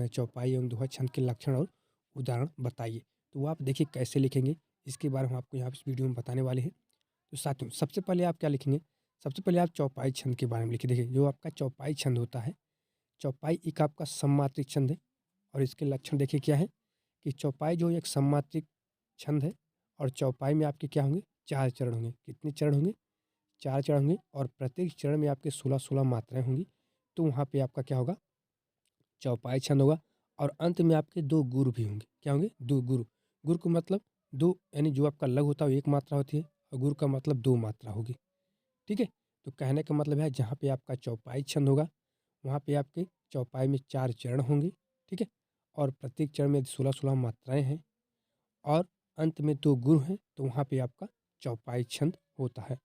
हैं, चौपाई एवं दोहा छंद के लक्षण और उदाहरण बताइए। तो वो आप देखिए कैसे लिखेंगे, इसके बारे में हम आपको यहाँ पे इस वीडियो में बताने वाले हैं। तो साथियों सबसे पहले आप क्या लिखेंगे, सबसे पहले आप चौपाई छंद के बारे में लिखिए। देखिए जो आपका चौपाई छंद होता है, चौपाई एक आपका सममात्रिक छंद है और इसके लक्षण देखिए क्या है कि चौपाई जो एक सममात्रिक छंद है और चौपाई में आपके क्या होंगे, 4 चरण होंगे। कितने चरण होंगे, 4 चरण होंगे और प्रत्येक चरण में आपके 16-16 मात्राएँ होंगी। तो वहाँ पे आपका क्या होगा, चौपाई छंद होगा और अंत में आपके 2 गुरु भी होंगे। क्या होंगे, 2 गुरु। गुरु का मतलब 2 यानी जो आपका लघु होता है वो 1 मात्रा होती है और गुरु का मतलब 2 मात्रा होगी। ठीक है? तो कहने का मतलब है जहाँ पे आपका चौपाई छंद होगा, वहाँ पे आपके चौपाई में 4 चरण होंगे। ठीक है? और प्रत्येक चरण में 16-16 मात्राएँ हैं और अंत में 2 गुरु हैं, तो वहाँ पे आपका चौपाई छंद होता है।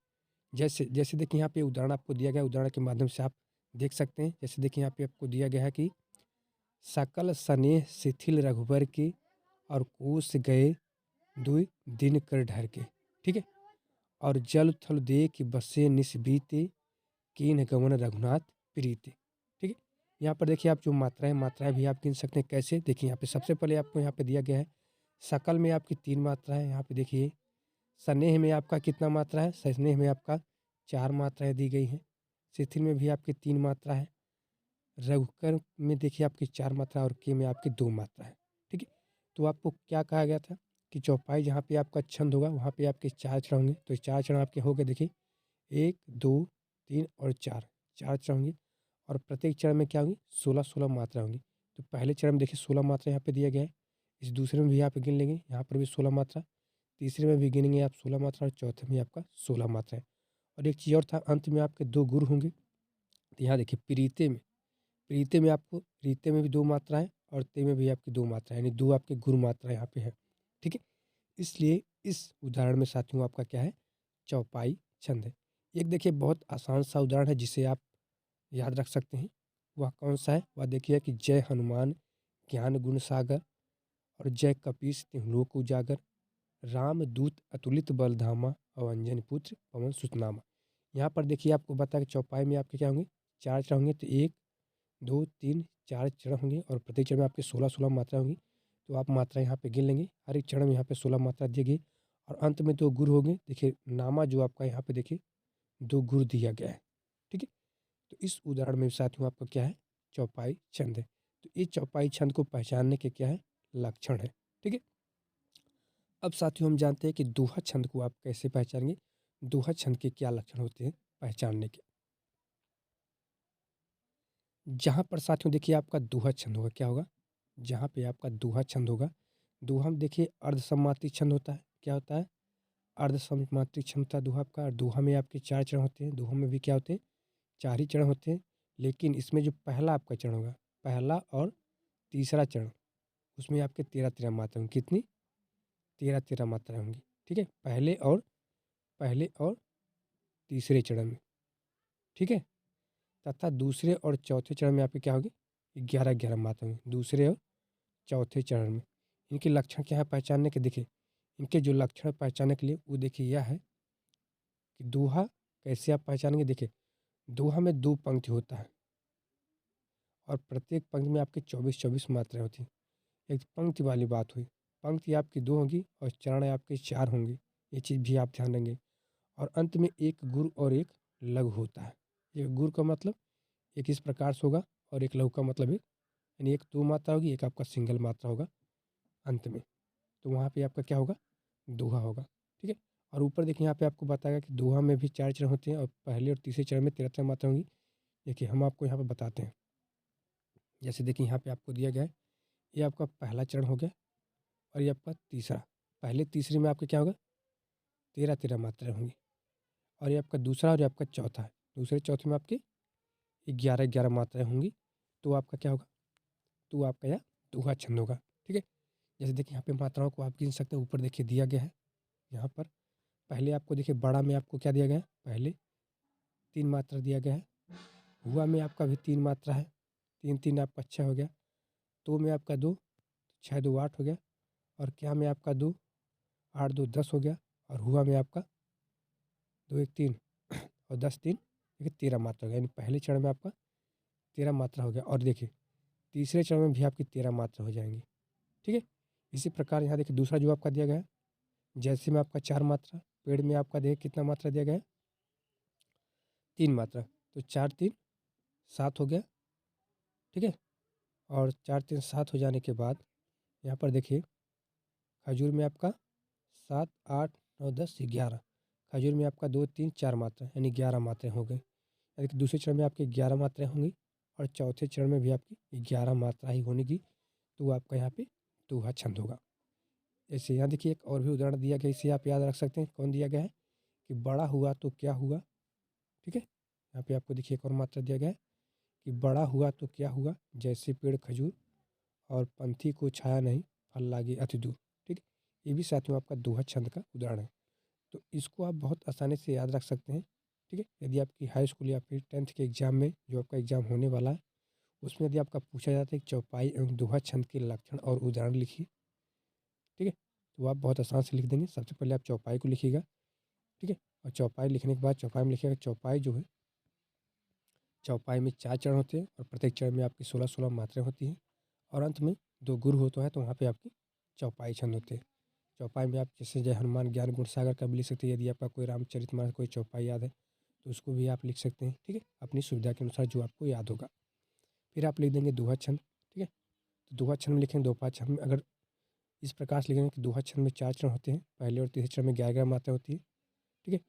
जैसे जैसे देखिए यहाँ पे उदाहरण आपको दिया गया है, उदाहरण के माध्यम से आप देख सकते हैं। जैसे देखिए यहाँ पे आपको दिया गया है कि सकल स्नेह शिथिल रघुबर के और कोस गए दुई दिन कर ढर के। ठीक है? और जल थल देख बसे निस बीते कीन गमन रघुनाथ प्रीति। ठीक है? यहाँ पर देखिए आप जो मात्राएँ भी आप गिन सकते हैं। कैसे? देखिए यहाँ पे सबसे पहले आपको यहाँ पे दिया गया है, सकल में आपकी 3 मात्राएँ, यहाँ पे देखिए स्नेह में आपका कितना मात्रा है, स्नेह में आपका 4 मात्राएँ दी गई हैं। शिथिल में भी आपकी 3 मात्रा है। रघुकर में देखिए आपकी 4 मात्रा और के में आपकी 2 मात्रा है। ठीक है? तो आपको क्या कहा गया था कि चौपाई जहाँ पे आपका छंद होगा वहाँ पे आपके 4 चरण होंगे। तो 4 चरण आपके हो गए देखिए 1, 2, 3 और 4, 4 चरण होंगे और प्रत्येक चरण में क्या होंगी, 16-16 मात्रा होंगी। तो पहले चरण में देखिए 16 मात्रा यहाँ पे दिया गया है। इस दूसरे में भी आप गिन लेंगे, यहाँ पर भी 16 मात्रा, तीसरे में भी गिनेंगे आप 16 मात्रा और चौथे में आपका 16 मात्रा है। और एक चीज़ और था, अंत में आपके 2 गुरु होंगे। तो यहाँ देखिए प्रीते में आपको रीते में भी 2 मात्रा है और ते में भी आपकी 2 मात्रा है, यानी 2 आपके गुरु मात्रा यहाँ पे है। ठीक है? इसलिए इस उदाहरण में साथियों आपका क्या है, चौपाई छंद है। एक देखिए बहुत आसान सा उदाहरण है जिसे आप याद रख सकते हैं। वह कौन-सा है? वह देखिए कि जय हनुमान ज्ञान गुण सागर और जय कपीस तिहुँ लोक उजागर, राम दूत अतुलित बल धामा और अंजनी पुत्र पवन सुत नामा। यहाँ पर देखिए आपको बताया कि चौपाई में आपके क्या होंगे, 4 चरण होंगे। तो 1, 2, 3, 4 चरण होंगे और प्रत्येक चरण में आपके 16-16 मात्रा होंगी। तो आप मात्रा यहाँ पे गिन लेंगे। हर एक चरण में यहाँ पे 16 मात्रा दी गई और अंत में 2 गुरु होंगे। देखिए नामा जो आपका यहाँ पे देखिए 2 गुरु दिया गया है। ठीक है? तो इस उदाहरण में साथियों आपका क्या है, चौपाई छंद है। तो इस चौपाई छंद को पहचानने के क्या है, लक्षण है। ठीक है? अब साथियों हम जानते हैं कि दोहा छंद को आप कैसे पहचानेंगे, दोहा छंद के क्या लक्षण होते हैं पहचानने के। जहाँ पर साथियों देखिए आपका दोहा छंद होगा, क्या होगा, जहाँ पे आपका दोहा छंद होगा, दोहा में देखिए अर्धसम्मात्रिक छंद होता है। क्या होता है, अर्धसम्मात्रिक छंद होता है दोहा आपका। और दोहा में आपके 4 चरण होते हैं। दोहा में भी क्या होते हैं, 4 ही चरण होते हैं। लेकिन इसमें जो पहला आपका चरण होगा, पहला और तीसरा चरण, उसमें आपके 13-13 मात्रा होंगी। कितनी, 13-13 मात्राएँ होंगी। ठीक है? पहले और तीसरे चरण में। ठीक है? तथा दूसरे और चौथे चरण में आपके क्या होगी, 11-11 मात्रा होंगी, दूसरे और चौथे चरण में। इनके लक्षण क्या है पहचानने के, देखिए इनके जो लक्षण पहचानने के लिए वो देखिए यह है कि दोहा कैसे आप पहचानेंगे। देखिए दोहा में 2 पंक्ति होता है और प्रत्येक पंक्ति में आपके 24-24 मात्राएँ होती हैं। एक पंक्ति वाली बात हुई, पंक्ति आपकी 2 होंगी और चरण आपके 4 होंगे। ये चीज़ भी आप ध्यान देंगे। और अंत में एक गुरु और एक लघु होता है। एक गुरु का मतलब एक इस प्रकार से होगा और एक लघु का मतलब एक, यानी एक 2 मात्रा होगी, एक आपका सिंगल मात्रा होगा अंत में। तो वहाँ पे आपका क्या होगा, दोहा होगा। ठीक है? और ऊपर देखिए यहाँ पे आपको बताया कि दोहा में भी 4 चरण होते हैं और पहले और तीसरे चरण में 13-13 मात्रा होंगी। देखिए हम आपको यहाँ पे बताते हैं। जैसे देखिए यहाँ पे आपको दिया गया है, ये आपका पहला चरण हो गया और ये आपका तीसरा। पहले तीसरे में आपका क्या होगा, 13-13 मात्राएँ होंगी और ये आपका दूसरा और ये आपका चौथा है। दूसरे चौथे में आपके 11-11 मात्राएँ होंगी। तो आपका क्या होगा, तो आपका यह दोहा छंद होगा। ठीक है? जैसे देखिए यहाँ पे मात्राओं को आप गिन सकते हैं। ऊपर देखिए दिया गया है, यहाँ पर पहले आपको देखिए बड़ा में आपको क्या दिया गया है, पहले 3 मात्रा दिया गया है। हुआ में आपका भी 3 मात्रा है, 3-3 आपका 6 हो गया। तो में आपका 2, 6-2 8 हो गया और क्या में आपका 2, 8-2 10 हो गया और हुआ में आपका 2-1 3 और 10-3 देखिए 13 मात्रा हो गया। यानी पहले चरण में आपका 13 मात्रा हो गया। और देखिए तीसरे चरण में भी आपकी 13 मात्रा हो जाएंगी। ठीक है। इसी प्रकार यहाँ देखिए दूसरा जो आपका दिया गया है, जैसे में आपका 4 मात्रा, पेड़ में आपका देखिए कितना मात्रा दिया गया है, 3 मात्रा, तो 4 3 7 हो गया। ठीक है। और 4 3 7 हो जाने के बाद यहाँ पर देखिए खजूर में आपका 7 8 9 10 11, खजूर में आपका 2 3 4 मात्रा यानी 11 मात्राएँ हो गई। यानी कि दूसरे चरण में आपकी 11 मात्राएँ होंगी और चौथे चरण में भी आपकी 11 मात्रा ही होगी, तो आपका यहाँ पे दोहा छंद होगा। जैसे यहाँ देखिए एक और भी उदाहरण दिया गया, इसे आप याद रख सकते हैं। कौन दिया गया है कि बड़ा हुआ तो क्या हुआ। ठीक है। यहाँ पे आपको देखिए एक और मात्रा दिया गया है कि बड़ा हुआ तो क्या हुआ, जैसे पेड़ खजूर और पंथी को छाया नहीं, फल लागे अति दूर। ठीक है। ये भी साथियों आपका दोहा छंद का उदाहरण है। तो इसको आप बहुत आसानी से याद रख सकते हैं। ठीक है। यदि आपकी हाई स्कूल या फिर 10th के एग्जाम में जो आपका एग्जाम होने वाला है, उसमें यदि आपका पूछा जाता है कि चौपाई एवं दोहा छंद के लक्षण और उदाहरण लिखिए। ठीक है। तो आप बहुत आसान से लिख देंगे। सबसे पहले आप चौपाई को लिखिएगा। ठीक है। और चौपाई लिखने के बाद चौपाई में लिखिएगा चौपाई जो है, चौपाई में 4 चरण होते हैं और प्रत्येक चरण में आपकी 16-16 मात्राएँ होती हैं और अंत में 2 गुरु होता है, तो वहाँ पे आपकी चौपाई छंद होते हैं। चौपाई में आप जैसे जय हनुमान ज्ञान गुण सागर का भी लिख सकते हैं। यदि आपका कोई रामचरितमानस कोई चौपाई याद है तो उसको भी आप लिख सकते हैं। ठीक है। अपनी सुविधा के अनुसार जो आपको याद होगा। फिर आप लिख देंगे दोहा छंद। ठीक है। तो दोहा छंद में लिखेंगे दोहा छंद में अगर इस प्रकार से लिखेंगे कि दोहा छंद में 4 चरण होते हैं। पहले और तीसरे चरण में 11-11 मात्रा होती है। ठीक है।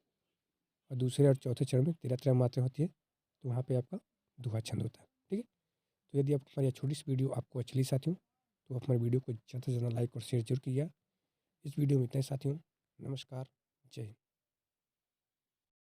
और दूसरे और चौथे चरण में 13-13 मात्रा होती है, तो वहाँ पे आपका दोहा छंद होता है। ठीक है। तो यदि आपको हमारी छोटी सी वीडियो आपको अच्छी लगी साथियों, तो आप हमारी वीडियो को ज़्यादा से ज़्यादा लाइक और शेयर जरूर कीजिएगा। इस वीडियो में इतना ही साथियों। नमस्कार। जय हिंद।